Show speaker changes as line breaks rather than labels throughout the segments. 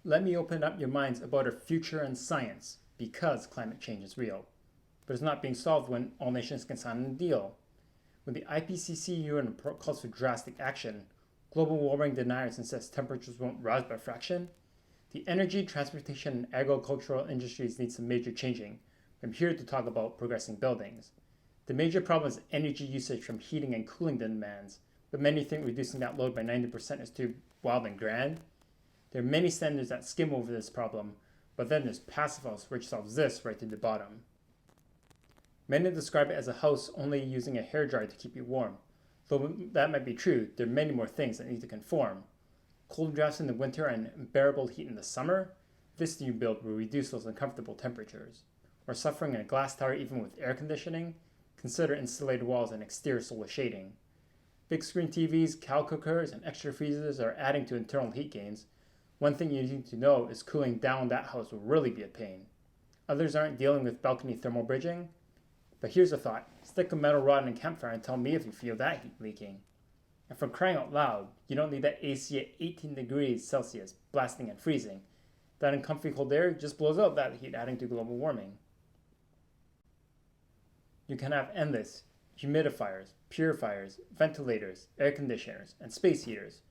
Let me open up your minds about our future and science, because climate change is real. But it's not being solved when all nations can sign a deal. When the IPCC UN calls for drastic action, global warming deniers insist temperatures won't rise by a fraction, the energy, transportation, and agricultural industries need some major changing. I'm here to talk about progressing buildings. The major problem is energy usage from heating and cooling demands, but many think reducing that load by 90% is too wild and grand. There are many standards that skim over this problem, but then there's passive house, which solves this right to the bottom. Many describe it as a house only using a hairdryer to keep you warm. Though that might be true, there are many more things that need to conform. Cold drafts in the winter and unbearable heat in the summer, this new build will reduce those uncomfortable temperatures. Or suffering in a glass tower even with air conditioning, consider insulated walls and exterior solar shading. Big screen TVs, cow cookers, and extra freezers are adding to internal heat gains. One thing you need to know is cooling down that house will really be a pain. Others aren't dealing with balcony thermal bridging. But here's a thought. Stick a metal rod in a campfire and tell me if you feel that heat leaking. And for crying out loud, you don't need that AC at 18 degrees Celsius blasting and freezing. That uncomfy cold air just blows out that heat, adding to global warming. You can have endless humidifiers, purifiers, ventilators, air conditioners, and space heaters,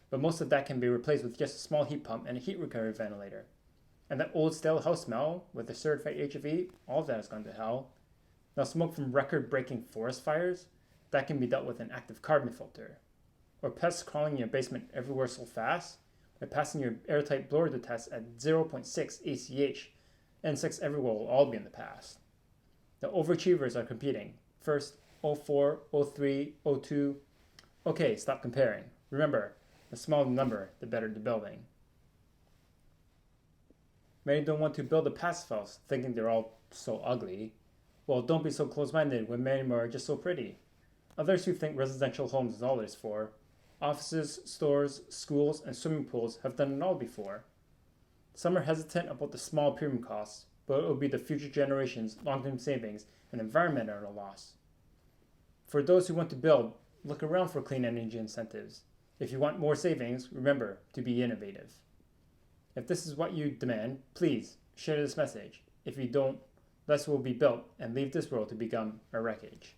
but most of that can be replaced with just a small heat pump and a heat recovery ventilator. And that old stale house smell with the certified HFE, all of that has gone to hell. Now smoke from record-breaking forest fires, that can be dealt with an active carbon filter. Or pests crawling in your basement everywhere so fast, by passing your airtight blower to test at 0.6 ACH, insects everywhere will all be in the past. The overachievers are competing. First, 04, 03, 02. Okay, stop comparing. Remember, the smaller the number, the better the building. Many don't want to build a passive house, thinking they're all so ugly. Well, don't be so close-minded when many more are just so pretty. Others who think residential homes is all there's for. Offices, stores, schools, and swimming pools have done it all before. Some are hesitant about the small premium costs, but it will be the future generations' long-term savings and environment at a loss. For those who want to build, look around for clean energy incentives. If you want more savings, remember to be innovative. If this is what you demand, please share this message. If you don't, less will be built and leave this world to become a wreckage.